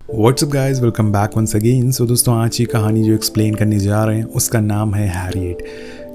WhatsApp guys, welcome back once अगेन। So दोस्तों, आज की कहानी जो एक्सप्लेन करने जा रहे हैं उसका नाम है हैरियट।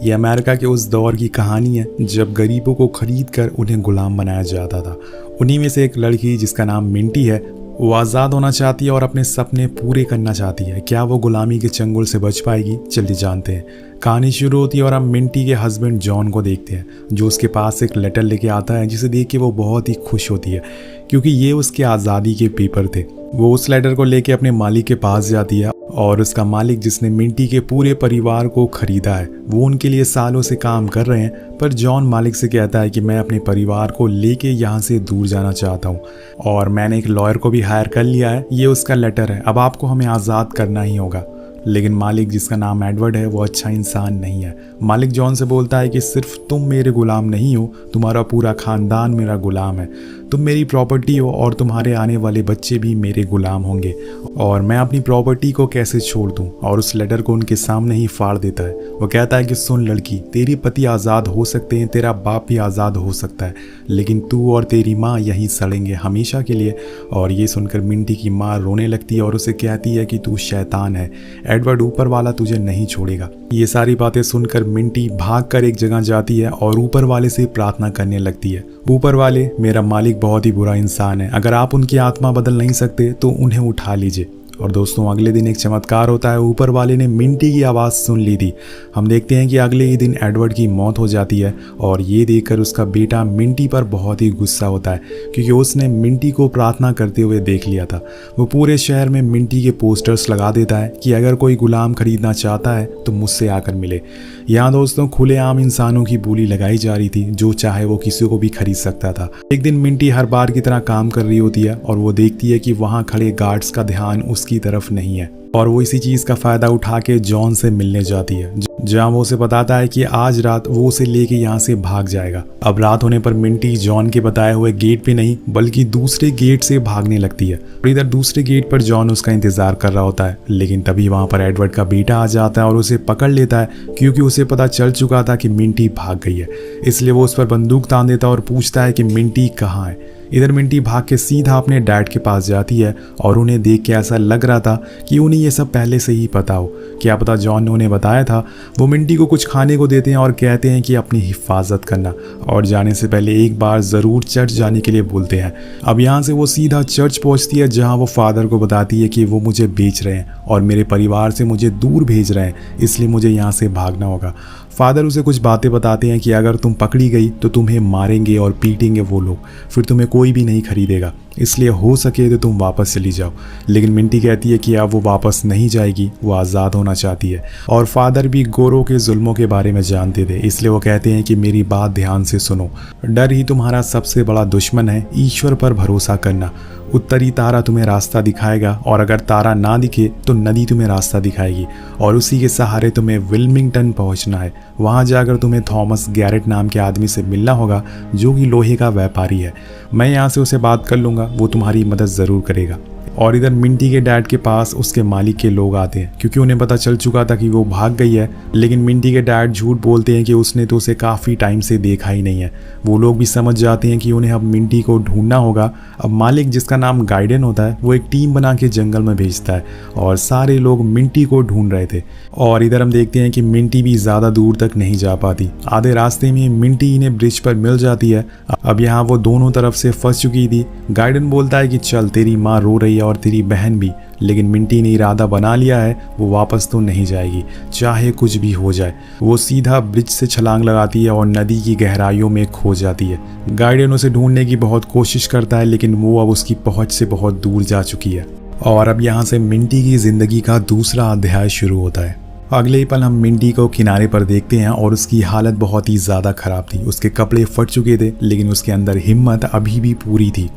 ये अमेरिका के उस दौर की कहानी है जब गरीबों को खरीद कर उन्हें गुलाम बनाया जाता था। उन्हीं में से एक लड़की जिसका नाम मिंटी है, वो आज़ाद होना चाहती है और अपने सपने पूरे करना चाहती है। क्या वो गुलामी के चंगुल से बच पाएगी? चलिए जानते हैं। कहानी शुरू होती है और हम मिंटी के हस्बैंड जॉन को देखते हैं, जो उसके पास एक लेटर लेके आता है, जिसे देख के वो बहुत ही खुश होती है क्योंकि ये उसके आज़ादी के पेपर थे। वो उस लेटर को लेके अपने मालिक के पास जाती है और उसका मालिक, जिसने मिंटी के पूरे परिवार को खरीदा है, वो उनके लिए सालों से काम कर रहे हैं। पर जॉन मालिक से कहता है कि मैं अपने परिवार को लेके यहाँ से दूर जाना चाहता हूँ और मैंने एक लॉयर को भी हायर कर लिया है। ये उसका लेटर है, अब आपको हमें आज़ाद करना ही होगा। लेकिन मालिक, जिसका नाम एडवर्ड है, वो अच्छा इंसान नहीं है। मालिक जॉन से बोलता है कि सिर्फ तुम मेरे गुलाम नहीं हो, तुम्हारा पूरा खानदान मेरा गुलाम है। तुम मेरी प्रॉपर्टी हो और तुम्हारे आने वाले बच्चे भी मेरे गुलाम होंगे, और मैं अपनी प्रॉपर्टी को कैसे छोड़ दूं? और उस लेटर को उनके सामने ही फाड़ देता है। वो कहता है कि सुन लड़की, तेरे पति आज़ाद हो सकते हैं, तेरा बाप भी आज़ाद हो सकता है, लेकिन तू और तेरी माँ यहीं सड़ेंगे हमेशा के लिए। और ये सुनकर मिंटी की माँ रोने लगती है और उसे कहती है कि तू शैतान है, एडवर्ड ऊपर वाला तुझे नहीं छोड़ेगा। ये सारी बातें सुनकर मिंटी भागकर एक जगह जाती है और ऊपर वाले से प्रार्थना करने लगती है। ऊपर वाले, मेरा मालिक बहुत ही बुरा इंसान है, अगर आप उनकी आत्मा बदल नहीं सकते तो उन्हें उठा लीजिए। और दोस्तों, अगले दिन एक चमत्कार होता है। ऊपर वाले ने मिंटी की आवाज़ सुन ली थी। हम देखते हैं कि अगले ही दिन एडवर्ड की मौत हो जाती है और ये देखकर उसका बेटा मिंटी पर बहुत ही गुस्सा होता है क्योंकि उसने मिंटी को प्रार्थना करते हुए देख लिया था। वो पूरे शहर में मिंटी के पोस्टर्स लगा देता है कि अगर कोई गुलाम खरीदना चाहता है तो मुझसे आकर मिले। यहाँ दोस्तों, खुलेआम इंसानों की बोली लगाई जा रही थी, जो चाहे वो किसी को भी खरीद सकता था। एक दिन मिंटी हर बार की तरह काम कर रही होती है और वो देखती है कि वहाँ खड़े गार्ड्स का ध्यान उसकी तरफ नहीं है, और वो इसी चीज़ का फ़ायदा उठा के जॉन से मिलने जाती है, जहाँ वो उसे बताता है कि आज रात वो उसे लेके यहाँ से भाग जाएगा। अब रात होने पर मिंटी जॉन के बताए हुए गेट पे नहीं बल्कि दूसरे गेट से भागने लगती है। और इधर दूसरे गेट पर जॉन उसका इंतजार कर रहा होता है, लेकिन तभी वहाँ पर एडवर्ड का बेटा आ जाता है और उसे पकड़ लेता है क्योंकि उसे पता चल चुका था कि मिंटी भाग गई है। इसलिए वो उस पर बंदूक तान देता है और पूछता है कि मिंटी कहाँ है। इधर मिंटी भाग के सीधा अपने डैड के पास जाती है और उन्हें देख के ऐसा लग रहा था कि उन्हें ये सब पहले से ही पता हो। क्या पता जॉन ने उन्हें बताया था। वो मिंटी को कुछ खाने को देते हैं और कहते हैं कि अपनी हिफाजत करना, और जाने से पहले एक बार ज़रूर चर्च जाने के लिए बोलते हैं। अब यहाँ से वो सीधा चर्च पहुँचती है, जहाँ वो फादर को बताती है कि वो मुझे बेच रहे हैं और मेरे परिवार से मुझे दूर भेज रहे हैं, इसलिए मुझे यहाँ से भागना होगा। फादर उसे कुछ बातें बताते हैं कि अगर तुम पकड़ी गई तो तुम्हें मारेंगे और पीटेंगे वो लोग, फिर तुम्हें कोई भी नहीं खरीदेगा, इसलिए हो सके तो तुम वापस चली जाओ। लेकिन मिंटी कहती है कि अब वो वापस नहीं जाएगी, वो आज़ाद होना चाहती है। और फादर भी गोरों के जुल्मों के बारे में जानते थे, इसलिए वो कहते हैं कि मेरी बात ध्यान से सुनो। डर ही तुम्हारा सबसे बड़ा दुश्मन है, ईश्वर पर भरोसा करना। उत्तरी तारा तुम्हें रास्ता दिखाएगा, और अगर तारा ना दिखे तो नदी तुम्हें रास्ता दिखाएगी, और उसी के सहारे तुम्हें विल्मिंगटन पहुंचना है। वहां जाकर तुम्हें थॉमस गैरेट नाम के आदमी से मिलना होगा, जो कि लोहे का व्यापारी है। मैं यहाँ से उसे बात कर लूँगा, वो तुम्हारी मदद ज़रूर करेगा। और इधर मिंटी के डैड के पास उसके मालिक के लोग आते हैं क्योंकि उन्हें पता चल चुका था कि वो भाग गई है। लेकिन मिंटी के डैड झूठ बोलते हैं कि उसने तो उसे काफ़ी टाइम से देखा ही नहीं है। वो लोग भी समझ जाते हैं कि उन्हें अब मिंटी को ढूंढना होगा। अब मालिक, जिसका नाम गाइडन होता है, वो एक टीम बना के जंगल में भेजता है और सारे लोग मिंटी को ढूंढ रहे थे। और इधर हम देखते हैं कि मिंटी भी ज़्यादा दूर तक नहीं जा पाती। आधे रास्ते में मिंटी इन्हें ब्रिज पर मिल जाती है। अब यहाँ वो दोनों तरफ से फंस चुकी थी। गाइडन बोलता है कि चल, तेरी माँ रो रही है और तेरी बहन भी, लेकिन मिंटी ने इरादा बना लिया है, वो वापस तो नहीं जाएगी, चाहे कुछ भी हो जाए। वो सीधा ब्रिज से छलांग लगाती है और नदी की गहराइयों में खो जाती है। गाइडन उसे ढूंढने की बहुत कोशिश करता है, लेकिन वो अब उसकी पहुंच से बहुत दूर जा चुकी है। और अब यहाँ से मिंटी की जिंदगी का दूसरा अध्याय शुरू होता है। अगले ही पल हम मिंटी को किनारे पर देखते हैं और उसकी हालत बहुत ही ज़्यादा ख़राब थी। उसके कपड़े फट चुके थे, लेकिन उसके अंदर हिम्मत अभी भी पूरी थी।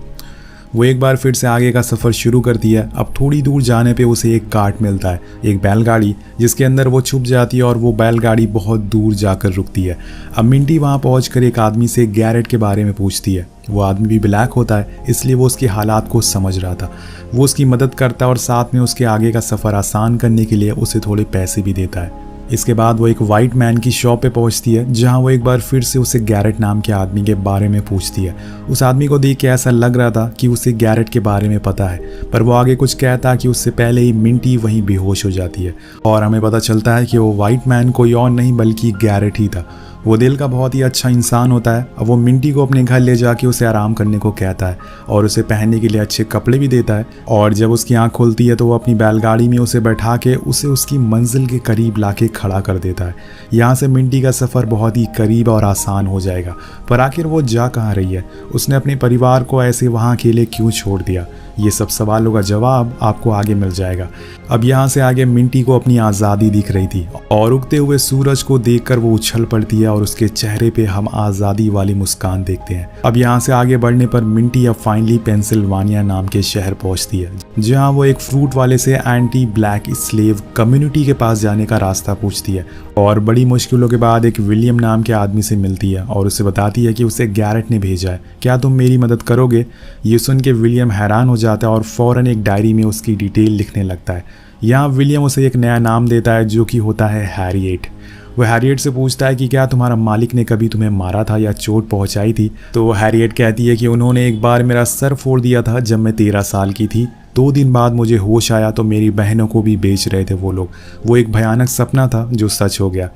वो एक बार फिर से आगे का सफ़र शुरू करती है। अब थोड़ी दूर जाने पे उसे एक कार्ट मिलता है, एक बैलगाड़ी, जिसके अंदर वो छुप जाती है और वो बैलगाड़ी बहुत दूर जाकर रुकती है। अब मिंटी वहाँ पहुँचकर एक आदमी से गैरेट के बारे में पूछती है। वो आदमी भी ब्लैक होता है, इसलिए वो उसके हालात को समझ रहा था। वो उसकी मदद करता है और साथ में उसके आगे का सफ़र आसान करने के लिए उसे थोड़े पैसे भी देता है। इसके बाद वो एक वाइट मैन की शॉप पे पहुंचती है, जहां वो एक बार फिर से उसे गैरेट नाम के आदमी के बारे में पूछती है। उस आदमी को देख के ऐसा लग रहा था कि उसे गैरेट के बारे में पता है, पर वो आगे कुछ कहता कि उससे पहले ही मिंटी वहीं बेहोश हो जाती है और हमें पता चलता है कि वो वाइट मैन कोई और नहीं बल्कि गैरेट ही था। वो दिल का बहुत ही अच्छा इंसान होता है। अब वो मिंटी को अपने घर ले जाके उसे आराम करने को कहता है और उसे पहनने के लिए अच्छे कपड़े भी देता है। और जब उसकी आंख खुलती है तो वो अपनी बैलगाड़ी में उसे बैठा के उसे उसकी मंजिल के करीब लाके खड़ा कर देता है। यहाँ से मिंटी का सफ़र बहुत ही करीब और आसान हो जाएगा। पर आखिर वो जा कहाँ रही है? उसने अपने परिवार को ऐसे वहाँ अकेले क्यों छोड़ दिया? ये सब सवालों का जवाब आपको आगे मिल जाएगा। अब यहाँ से आगे मिंटी को अपनी आज़ादी दिख रही थी और उगते हुए सूरज को देखकर वो उछल पड़ती है और उसके चेहरे पे हम आज़ादी वाली मुस्कान देखते हैं। अब यहाँ से आगे बढ़ने पर मिंटी अब फाइनली पेंसिल्वानिया नाम के शहर पहुँचती है, जहाँ वो एक फ्रूट वाले से एंटी ब्लैक स्लेव कम्युनिटी के पास जाने का रास्ता पूछती है और बड़ी मुश्किलों के बाद एक विलियम नाम के आदमी से मिलती है और उसे बताती है कि उसे गैरेट ने भेजा है, क्या तुम मेरी मदद करोगे? ये सुन के विलियम हैरान हो जाता है और फौरन एक डायरी में उसकी डिटेल लिखने लगता है। यहाँ विलियम उसे एक नया नाम देता है जो कि होता है हैरिएट। वो हैरिएट से पूछता है कि क्या तुम्हारा मालिक ने कभी तुम्हें मारा था या चोट पहुंचाई थी? तो हैरिएट कहती है कि उन्होंने एक बार मेरा सर फोड़ दिया था जब मैं 13 साल की थी। 2 दिन बाद मुझे होश आया तो मेरी बहनों को भी बेच रहे थे वो लोग। वो एक भयानक सपना था जो सच हो गया।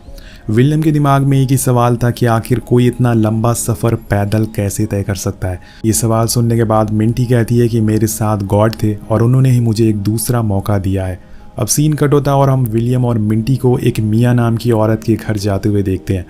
विलियम के दिमाग में एक ही सवाल था कि आखिर कोई इतना लंबा सफ़र पैदल कैसे तय कर सकता है। ये सवाल सुनने के बाद मिंटी कहती है कि मेरे साथ गॉड थे और उन्होंने ही मुझे एक दूसरा मौका दिया है। अब सीन कट होता है और हम विलियम और मिंटी को एक मिया नाम की औरत के घर जाते हुए देखते हैं।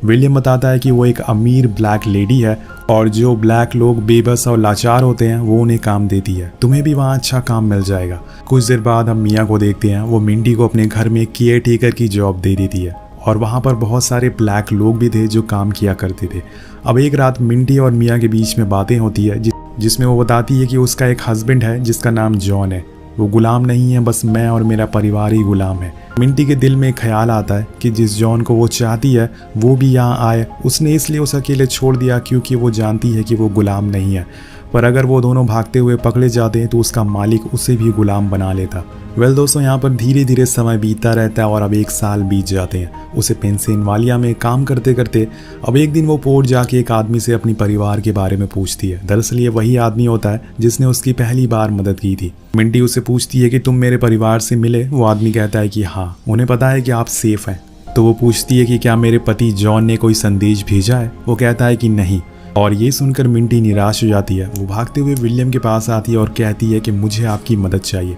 विलियम बताता है कि वो एक अमीर ब्लैक लेडी है और जो ब्लैक लोग बेबस और लाचार होते हैं वो उन्हें काम देती है। तुम्हें भी वहाँ अच्छा काम मिल जाएगा। कुछ देर बाद हम मिया को देखते हैं। वो मिंटी को अपने घर में केयर टेकर की जॉब दे देती है और वहाँ पर बहुत सारे ब्लैक लोग भी थे जो काम किया करते थे। अब एक रात मिंटी और मिया के बीच में बातें होती है जिसमें वो बताती है कि उसका एक हस्बैंड है जिसका नाम जॉन है। वो गुलाम नहीं है, बस मैं और मेरा परिवार ही गुलाम है। मिंटी के दिल में एक ख्याल आता है कि जिस जॉन को वो चाहती है वो भी यहाँ आए। उसने इसलिए उसे अकेले छोड़ दिया क्योंकि वो जानती है कि वो गुलाम नहीं है, पर अगर वो दोनों भागते हुए पकड़े जाते हैं तो उसका मालिक उसे भी गुलाम बना लेता। वेल दोस्तों, यहाँ पर धीरे धीरे समय बीतता रहता है और अब 1 साल बीत जाते हैं उसे पेंसिल्वानिया में काम करते करते। अब एक दिन वो पोर्ट जाके एक आदमी से अपनी परिवार के बारे में पूछती है। दरअसल ये वही आदमी होता है जिसने उसकी पहली बार मदद की थी। मिंटी उससे पूछती है कि तुम मेरे परिवार से मिले? वो आदमी कहता है कि हाँ, उन्हें पता है कि आप सेफ हैं। तो वो पूछती है कि क्या मेरे पति जॉन ने कोई संदेश भेजा है? वो कहता है कि नहीं। और ये सुनकर मिंटी निराश हो जाती है। वो भागते हुए विलियम के पास आती है और कहती है कि मुझे आपकी मदद चाहिए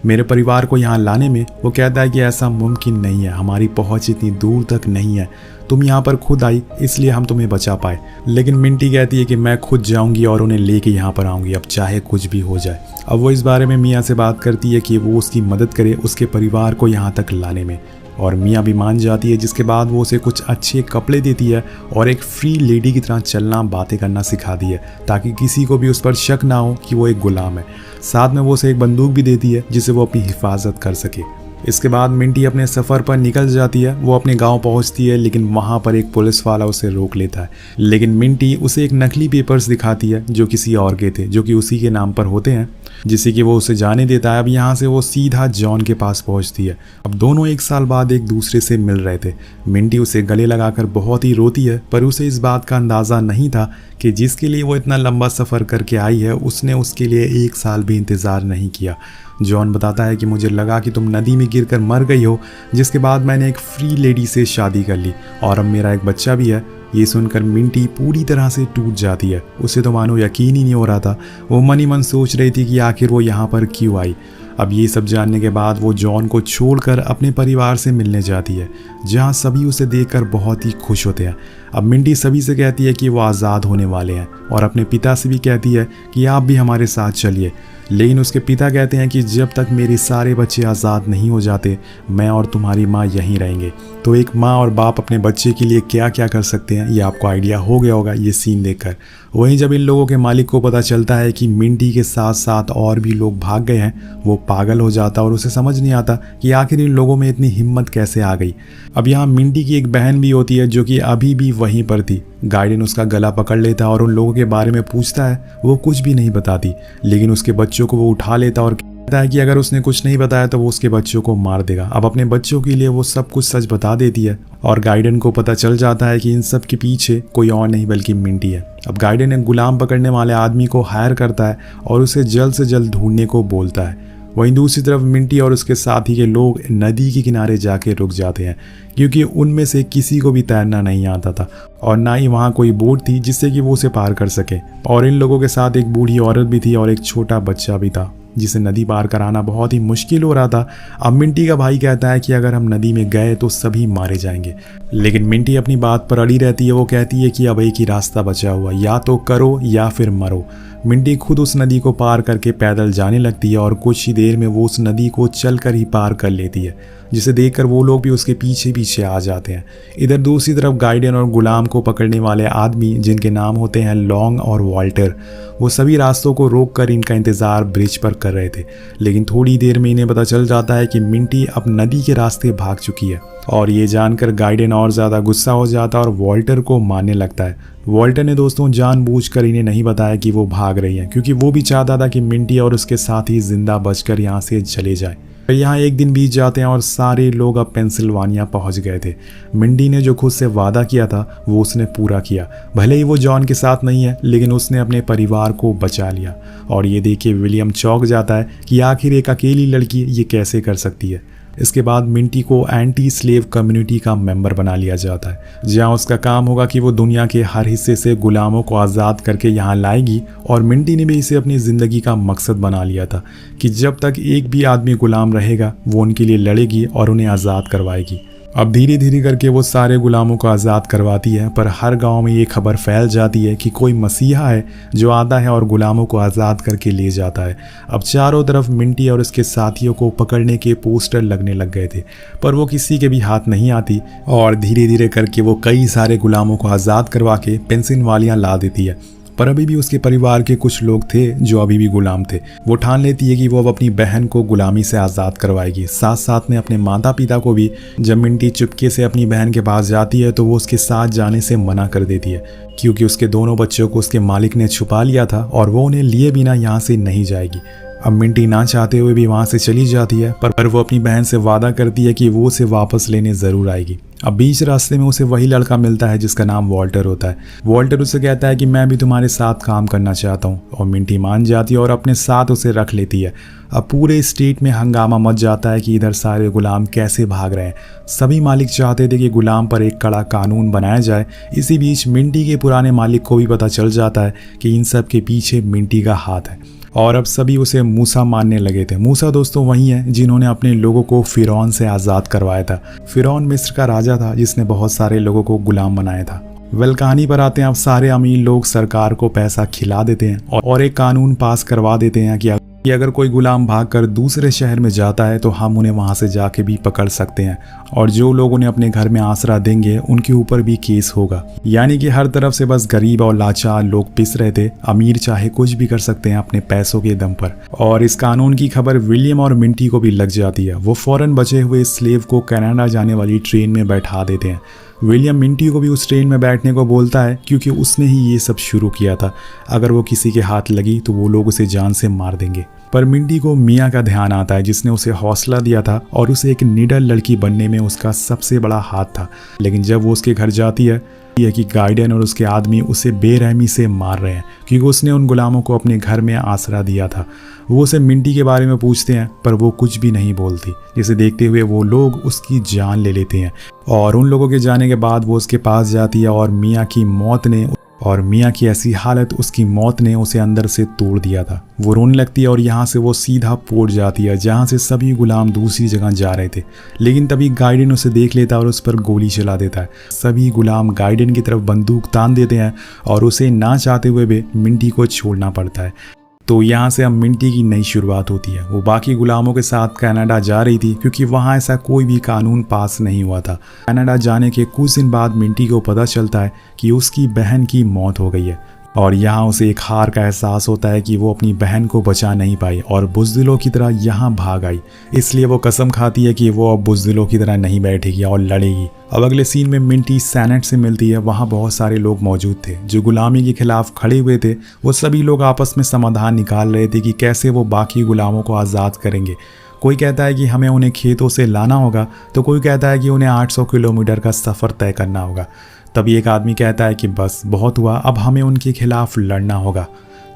मेरे परिवार को यहाँ लाने में। वो कहता है कि ऐसा मुमकिन नहीं है, हमारी पहुँच इतनी दूर तक नहीं है। तुम यहाँ पर खुद आई इसलिए हम तुम्हें बचा पाए। लेकिन मिंटी कहती है कि मैं खुद जाऊँगी और उन्हें लेके यहाँ पर आऊँगी, अब चाहे कुछ भी हो जाए। अब वो इस बारे में मियाँ से बात करती है कि वो उसकी मदद करे उसके परिवार को यहाँ तक लाने में, और मियाँ भी मान जाती है। जिसके बाद वो उसे कुछ अच्छे कपड़े देती है और एक फ्री लेडी की तरह चलना बातें करना सिखाती है ताकि किसी को भी उस पर शक ना हो कि वो एक गुलाम है। साथ में वो उसे एक बंदूक भी देती है जिससे वो अपनी हिफाजत कर सके। इसके बाद मिंटी अपने सफ़र पर निकल जाती है। वो अपने गांव पहुंचती है लेकिन वहां पर एक पुलिस वाला उसे रोक लेता है। लेकिन मिंटी उसे एक नकली पेपर्स दिखाती है जो किसी और के थे, जो कि उसी के नाम पर होते हैं, जिससे कि वो उसे जाने देता है। अब यहाँ से वो सीधा जॉन के पास पहुँचती है। अब दोनों 1 साल बाद एक दूसरे से मिल रहे थे। मिंटी उसे गले लगाकर बहुत ही रोती है, पर उसे इस बात का अंदाज़ा नहीं था कि जिसके लिए वो इतना लंबा सफ़र करके आई है उसने उसके लिए 1 साल भी इंतज़ार नहीं किया। जॉन बताता है कि मुझे लगा कि तुम नदी में गिरकर मर गई हो, जिसके बाद मैंने एक फ्री लेडी से शादी कर ली और अब मेरा एक बच्चा भी है। ये सुनकर मिंटी पूरी तरह से टूट जाती है। उसे तो मानो यकीन ही नहीं हो रहा था। वो मन ही मन सोच रही थी कि आखिर वो यहाँ पर क्यों आई। अब ये सब जानने के बाद वो जॉन को छोड़कर अपने परिवार से मिलने जाती है, जहाँ सभी उसे देखकर बहुत ही खुश होते हैं। अब मिंटी सभी से कहती है कि वो आज़ाद होने वाले हैं और अपने पिता से भी कहती है कि आप भी हमारे साथ चलिए। लेकिन उसके पिता कहते हैं कि जब तक मेरे सारे बच्चे आज़ाद नहीं हो जाते मैं और तुम्हारी माँ यहीं रहेंगे। तो एक माँ और बाप अपने बच्चे के लिए क्या क्या कर सकते हैं ये आपको आइडिया हो गया होगा ये सीन देखकर। वहीं जब इन लोगों के मालिक को पता चलता है कि मिंटी के साथ साथ और भी लोग भाग गए हैं, वो पागल हो जाता और उसे समझ नहीं आता कि आखिर इन लोगों में इतनी हिम्मत कैसे आ गई। अब यहाँ मिंटी की एक बहन भी होती है जो कि अभी भी वहीं पर थी। गार्डियन उसका गला पकड़ लेता है और उन लोगों के बारे में पूछता है। वो कुछ भी नहीं बताती, लेकिन उसके बच्चों को वो उठा लेता और कहता है कि अगर उसने कुछ नहीं बताया तो वो उसके बच्चों को मार देगा। अब अपने बच्चों के लिए वो सब कुछ सच बता देती है और गाइडन को पता चल जाता है कि इन सब के पीछे कोई और नहीं बल्कि मिंटी है। अब गाइडन एक गुलाम पकड़ने वाले आदमी को हायर करता है और उसे जल्द से जल्द ढूंढने को बोलता है। वहीं दूसरी तरफ मिंटी और उसके साथी के लोग नदी के किनारे जाके रुक जाते हैं क्योंकि उनमें से किसी को भी तैरना नहीं आता था और ना ही वहाँ कोई बोट थी जिससे कि वो उसे पार कर सके। और इन लोगों के साथ एक बूढ़ी औरत भी थी और एक छोटा बच्चा भी था जिसे नदी पार कराना बहुत ही मुश्किल हो रहा था। अब मिंटी का भाई कहता है कि अगर हम नदी में गए तो सभी मारे जाएंगे, लेकिन मिंटी अपनी बात पर अड़ी रहती है। वो कहती है कि अब एक ही रास्ता बचा हुआ, या तो करो या फिर मरो। मिंटी खुद उस नदी को पार करके पैदल जाने लगती है और कुछ ही देर में वो उस नदी को चलकर ही पार कर लेती है, जिसे देखकर वो लोग भी उसके पीछे पीछे आ जाते हैं। इधर दूसरी तरफ गाइडन और गुलाम को पकड़ने वाले आदमी, जिनके नाम होते हैं लॉन्ग और वॉल्टर, वो सभी रास्तों को रोककर इनका इंतजार ब्रिज पर कर रहे थे। लेकिन थोड़ी देर में इन्हें पता चल जाता है कि मिंटी अब नदी के रास्ते भाग चुकी है और ये जानकर गाइडन और ज़्यादा गुस्सा हो जाता है और वॉल्टर को मारने लगता है। वॉल्टर ने दोस्तों जानबूझकर इन्हें नहीं बताया कि वो भाग रही है, क्योंकि वो भी चाहता था कि मिंटी और उसके साथी जिंदा बचकर यहाँ से चले जाए। यहाँ एक दिन बीत जाते हैं और सारे लोग अब पेंसिल्वानिया पहुंच गए थे। मिंटी ने जो खुद से वादा किया था वो उसने पूरा किया। भले ही वो जॉन के साथ नहीं है, लेकिन उसने अपने परिवार को बचा लिया। और ये देख के विलियम चौंक जाता है कि आखिर एक अकेली लड़की ये कैसे कर सकती है। इसके बाद मिंटी को एंटी स्लेव कम्युनिटी का मेंबर बना लिया जाता है, जहां उसका काम होगा कि वो दुनिया के हर हिस्से से गुलामों को आज़ाद करके यहाँ लाएगी। और मिंटी ने भी इसे अपनी ज़िंदगी का मकसद बना लिया था कि जब तक एक भी आदमी गुलाम रहेगा वो उनके लिए लड़ेगी और उन्हें आज़ाद करवाएगी। अब धीरे धीरे करके वो सारे गुलामों को आज़ाद करवाती है, पर हर गांव में ये खबर फैल जाती है कि कोई मसीहा है जो आता है और गुलामों को आज़ाद करके ले जाता है। अब चारों तरफ मिंटी और उसके साथियों को पकड़ने के पोस्टर लगने लग गए थे, पर वो किसी के भी हाथ नहीं आती और धीरे धीरे करके वो कई सारे गुलामों को आज़ाद करवा के पेंसिल्वानिया ला देती है। पर अभी भी उसके परिवार के कुछ लोग थे जो अभी भी गुलाम थे। वो ठान लेती है कि वो अब अपनी बहन को गुलामी से आज़ाद करवाएगी, साथ साथ में अपने माता पिता को भी। जब मिंटी चुपके से अपनी बहन के पास जाती है तो वो उसके साथ जाने से मना कर देती है, क्योंकि उसके दोनों बच्चों को उसके मालिक ने छुपा लिया था और वो उन्हें लिए बिना यहाँ से नहीं जाएगी। अब मिंटी ना चाहते हुए भी वहाँ से चली जाती है, पर वो अपनी बहन से वादा करती है कि वो उसे वापस लेने ज़रूर आएगी। अब बीच रास्ते में उसे वही लड़का मिलता है जिसका नाम वॉल्टर होता है। वॉल्टर उसे कहता है कि मैं भी तुम्हारे साथ काम करना चाहता हूँ, और मिंटी मान जाती है और अपने साथ उसे रख लेती है। अब पूरे स्टेट में हंगामा मच जाता है कि इधर सारे गुलाम कैसे भाग रहे हैं। सभी मालिक चाहते थे कि गुलाम पर एक कड़ा कानून बनाया जाए। इसी बीच मिंटी के पुराने मालिक को भी पता चल जाता है कि इन सब के पीछे मिंटी का हाथ है, और अब सभी उसे मूसा मानने लगे थे। मूसा दोस्तों वही है जिन्होंने अपने लोगों को फिरौन से आज़ाद करवाया था। फिरौन मिस्र का राजा था जिसने बहुत सारे लोगों को गुलाम बनाया था। वेल, कहानी पर आते हैं। अब सारे अमीर लोग सरकार को पैसा खिला देते हैं और एक कानून पास करवा देते हैं कि अगर कोई गुलाम भागकर दूसरे शहर में जाता है तो हम उन्हें वहां से जाके भी पकड़ सकते हैं, और जो लोग उन्हें अपने घर में आसरा देंगे उनके ऊपर भी केस होगा। यानी कि हर तरफ से बस गरीब और लाचार लोग पिस रहे थे। अमीर चाहे कुछ भी कर सकते हैं अपने पैसों के दम पर। और इस कानून की खबर विलियम और मिंटी को भी लग जाती है। वो फौरन बचे हुए स्लेव को कनाडा जाने वाली ट्रेन में बैठा देते हैं। विलियम मिंटी को भी उस ट्रेन में बैठने को बोलता है, क्योंकि उसने ही ये सब शुरू किया था। अगर वो किसी के हाथ लगी तो वो लोग उसे जान से मार देंगे। पर मिंटी को मिया का ध्यान आता है, जिसने उसे हौसला दिया था और उसे एक निडर लड़की बनने में उसका सबसे बड़ा हाथ था। लेकिन जब वो उसके घर जाती है कि गाइडन और उसके आदमी उसे बेरहमी से मार रहे हैं, क्योंकि उसने उन गुलामों को अपने घर में आसरा दिया था। वो उसे मिंटी के बारे में पूछते हैं, पर वो कुछ भी नहीं बोलती, जिसे देखते हुए वो लोग उसकी जान ले लेते हैं। और उन लोगों के जाने के बाद वो उसके पास जाती है और मिया की ऐसी हालत, उसकी मौत ने उसे अंदर से तोड़ दिया था। वो रोने लगती है और यहाँ से वो सीधा पोर्ट जाती है, जहाँ से सभी गुलाम दूसरी जगह जा रहे थे। लेकिन तभी गाइडन उसे देख लेता है और उस पर गोली चला देता है। सभी गुलाम गाइडन की तरफ बंदूक तान देते हैं और उसे ना चाहते हुए भी मिंटी को छोड़ना पड़ता है। तो यहाँ से अब मिंटी की नई शुरुआत होती है। वो बाकी गुलामों के साथ कनाडा जा रही थी, क्योंकि वहाँ ऐसा कोई भी कानून पास नहीं हुआ था। कनाडा जाने के कुछ दिन बाद मिंटी को पता चलता है कि उसकी बहन की मौत हो गई है, और यहाँ उसे एक हार का एहसास होता है कि वो अपनी बहन को बचा नहीं पाई और बुज़दिलों की तरह यहाँ भाग आई। इसलिए वो कसम खाती है कि वो अब बुज़दिलों की तरह नहीं बैठेगी और लड़ेगी। अब अगले सीन में मिंटी सैनेट से मिलती है। वहाँ बहुत सारे लोग मौजूद थे जो गुलामी के खिलाफ खड़े हुए थे। वो सभी लोग आपस में समाधान निकाल रहे थे कि कैसे वो बाकी गुलामों को आज़ाद करेंगे। कोई कहता है कि हमें उन्हें खेतों से लाना होगा, तो कोई कहता है कि उन्हें 800 किलोमीटर का सफ़र तय करना होगा। तभी एक आदमी कहता है कि बस बहुत हुआ, अब हमें उनके खिलाफ लड़ना होगा।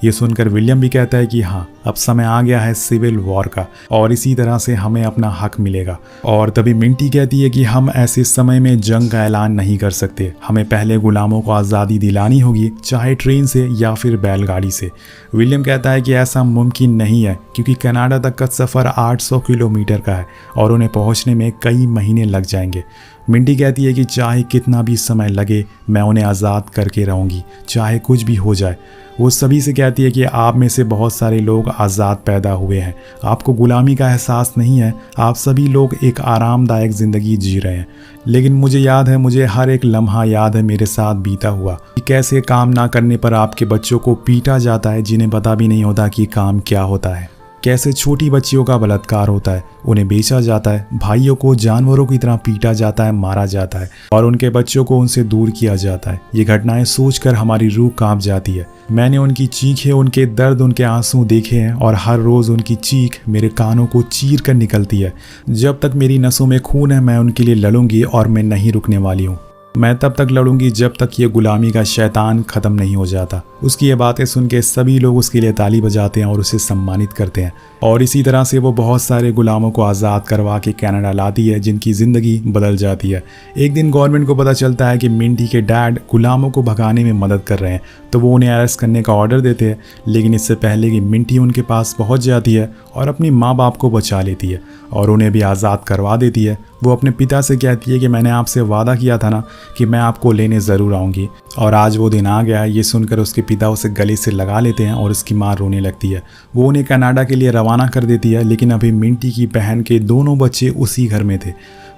ये सुनकर विलियम भी कहता है कि हाँ, अब समय आ गया है सिविल वॉर का और इसी तरह से हमें अपना हक मिलेगा। और तभी मिंटी कहती है कि हम ऐसे समय में जंग का ऐलान नहीं कर सकते, हमें पहले गुलामों को आज़ादी दिलानी होगी, चाहे ट्रेन से या फिर बैलगाड़ी से। विलियम कहता है कि ऐसा मुमकिन नहीं है क्योंकि कनाडा तक का सफ़र 800 किलोमीटर का है और उन्हें पहुंचने में कई महीने लग जाएंगे। मिंटी कहती है कि चाहे कितना भी समय लगे मैं उन्हें आज़ाद करके रहूँगी, चाहे कुछ भी हो जाए। वो सभी से कहती है कि आप में से बहुत सारे लोग आज़ाद पैदा हुए हैं, आपको गुलामी का एहसास नहीं है, आप सभी लोग एक आरामदायक ज़िंदगी जी रहे हैं। लेकिन मुझे याद है, मुझे हर एक लम्हा याद है मेरे साथ बीता हुआ कि कैसे काम ना करने पर आपके बच्चों को पीटा जाता है जिन्हें पता भी नहीं होता कि काम क्या होता है, कैसे छोटी बच्चियों का बलात्कार होता है, उन्हें बेचा जाता है, भाइयों को जानवरों की तरह पीटा जाता है, मारा जाता है और उनके बच्चों को उनसे दूर किया जाता है। ये घटनाएं सोचकर हमारी रूह कांप जाती है। मैंने उनकी चीखें, उनके दर्द, उनके आंसू देखे हैं और हर रोज़ उनकी चीख मेरे कानों को चीर कर निकलती है। जब तक मेरी नसों में खून है मैं उनके लिए लड़ूंगी और मैं नहीं रुकने वाली हूँ। मैं तब तक लड़ूंगी जब तक ये गुलामी का शैतान ख़त्म नहीं हो जाता। उसकी ये बातें सुन के सभी लोग उसके लिए ताली बजाते हैं और उसे सम्मानित करते हैं। और इसी तरह से वो बहुत सारे गुलामों को आज़ाद करवा के कनाडा लाती है जिनकी ज़िंदगी बदल जाती है। एक दिन गवर्नमेंट को पता चलता है कि मिंटी के डैड गुलामों को भगाने में मदद कर रहे हैं, तो वो उन्हें अरेस्ट करने का ऑर्डर देते हैं। लेकिन इससे पहले कि मिंटी उनके पास पहुँच जाती है और अपनी माँ बाप को बचा लेती है और उन्हें भी आज़ाद करवा देती है, वो अपने पिता से कहती है कि मैंने आपसे वादा किया था ना कि मैं आपको लेने ज़रूर आऊँगी और आज वो दिन आ गया है। ये सुनकर उसके पिता उसे गले से लगा लेते हैं और उसकी माँ रोने लगती है। वो उन्हें कनाडा के लिए रवाना कर देती है, लेकिन अभी मिंटी की बहन के दोनों बच्चे उसी घर में थे।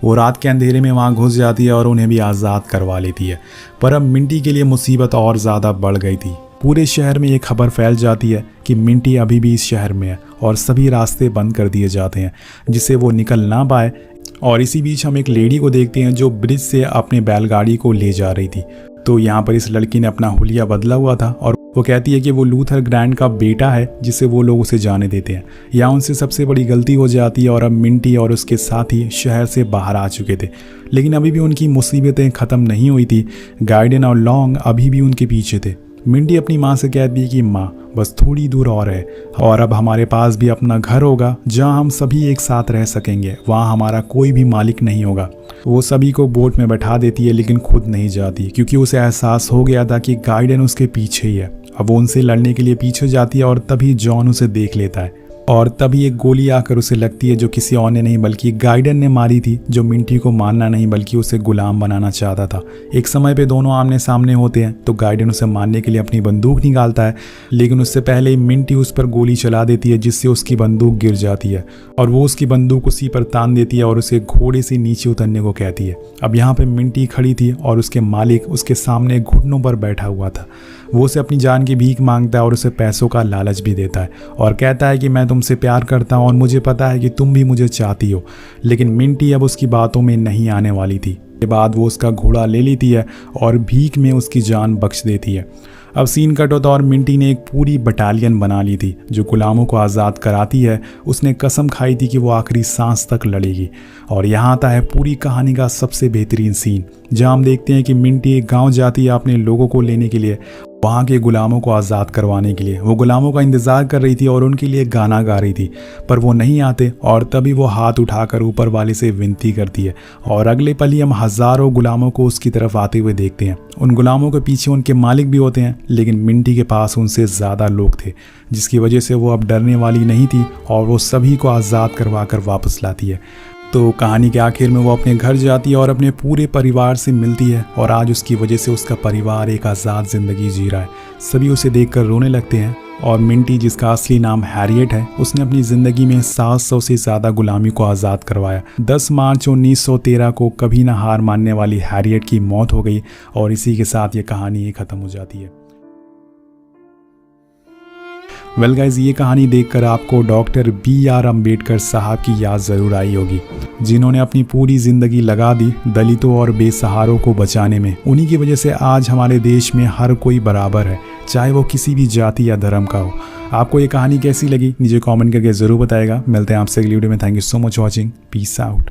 वो रात के अंधेरे में वहाँ घुस जाती है और उन्हें भी आज़ाद करवा लेती है। पर अब मिंटी के लिए मुसीबत और ज़्यादा बढ़ गई थी। पूरे शहर में ये खबर फैल जाती है कि मिंटी अभी भी इस शहर में है और सभी रास्ते बंद कर दिए जाते हैं जिससे वो निकल ना पाए। और इसी बीच हम एक लेडी को देखते हैं जो ब्रिज से अपने बैलगाड़ी को ले जा रही थी। तो यहाँ पर इस लड़की ने अपना हुलिया बदला हुआ था और वो कहती है कि वो लूथर ग्रैंड का बेटा है जिसे वो लोग उसे जाने देते हैं। यहाँ उनसे सबसे बड़ी गलती हो जाती है और अब मिंटी और उसके साथी शहर से बाहर आ चुके थे, लेकिन अभी भी उनकी मुसीबतें ख़त्म नहीं हुई थी। गाइडन और लॉन्ग अभी भी उनके पीछे थे। मिंटी अपनी माँ से कहती है कि माँ बस थोड़ी दूर और है और अब हमारे पास भी अपना घर होगा जहाँ हम सभी एक साथ रह सकेंगे, वहाँ हमारा कोई भी मालिक नहीं होगा। वो सभी को बोट में बैठा देती है लेकिन खुद नहीं जाती क्योंकि उसे एहसास हो गया था कि गाइडन उसके पीछे ही है। अब वो उनसे लड़ने के लिए पीछे जाती है और तभी जॉन उसे देख लेता है और तभी एक गोली आकर उसे लगती है जो किसी और ने नहीं बल्कि गाइडन ने मारी थी, जो मिंटी को मारना नहीं बल्कि उसे गुलाम बनाना चाहता था। एक समय पे दोनों आमने सामने होते हैं तो गाइडन उसे मारने के लिए अपनी बंदूक निकालता है, लेकिन उससे पहले ही मिंटी उस पर गोली चला देती है जिससे उसकी बंदूक गिर जाती है और वो उसकी बंदूक उसी पर तान देती है और उसे घोड़े से नीचे उतरने को कहती है। अब यहाँ पर मिंटी खड़ी थी और उसके मालिक उसके सामने घुटनों पर बैठा हुआ था। वो उसे अपनी जान की भीख मांगता है और उसे पैसों का लालच भी देता है और कहता है कि मैं तुमसे प्यार करता हूँ और मुझे पता है कि तुम भी मुझे चाहती हो। लेकिन मिंटी अब उसकी बातों में नहीं आने वाली थी। के बाद वो उसका घोड़ा ले लेती है और भीख में उसकी जान बख्श देती है। अब सीन कट होता और मिंटी ने एक पूरी बटालियन बना ली थी जो गुलामों को आज़ाद कराती है। उसने कसम खाई थी कि वो आखिरी सांस तक लड़ेगी। और यहाँ आता है पूरी कहानी का सबसे बेहतरीन सीन, जहाँ हम देखते हैं कि मिंटी एक गांव जाती है अपने लोगों को लेने के लिए, वहाँ के गुलामों को आज़ाद करवाने के लिए। वो गुलामों का इंतज़ार कर रही थी और उनके लिए गाना गा रही थी, पर वो नहीं आते और तभी वो हाथ उठाकर ऊपर वाले से विनती करती है और अगले पल ही हम हज़ारों गुलामों को उसकी तरफ आते हुए देखते हैं। उन गुलामों के पीछे उनके मालिक भी होते हैं, लेकिन मिंटी के पास उनसे ज़्यादा लोग थे, जिसकी वजह से वो अब डरने वाली नहीं थी और वो सभी को आज़ाद करवा कर वापस लाती है। तो कहानी के आखिर में वो अपने घर जाती है और अपने पूरे परिवार से मिलती है और आज उसकी वजह से उसका परिवार एक आज़ाद ज़िंदगी जी रहा है। सभी उसे देखकर रोने लगते हैं और मिंटी, जिसका असली नाम हैरियट है, उसने अपनी ज़िंदगी में 700 से ज़्यादा गुलामी को आज़ाद करवाया। 10 मार्च 1913 को कभी ना हार मानने वाली हैरियट की मौत हो गई और इसी के साथ ये कहानी ख़त्म हो जाती है। वेल गाइज, ये कहानी देखकर आपको डॉक्टर BR अम्बेडकर साहब की याद ज़रूर आई होगी, जिन्होंने अपनी पूरी ज़िंदगी लगा दी दलितों और बेसहारों को बचाने में। उन्हीं की वजह से आज हमारे देश में हर कोई बराबर है, चाहे वो किसी भी जाति या धर्म का हो। आपको ये कहानी कैसी लगी नीचे कमेंट करके ज़रूर बताएगा। मिलते हैं आपसे अगली वीडियो में। Thank you so much watching. Peace out.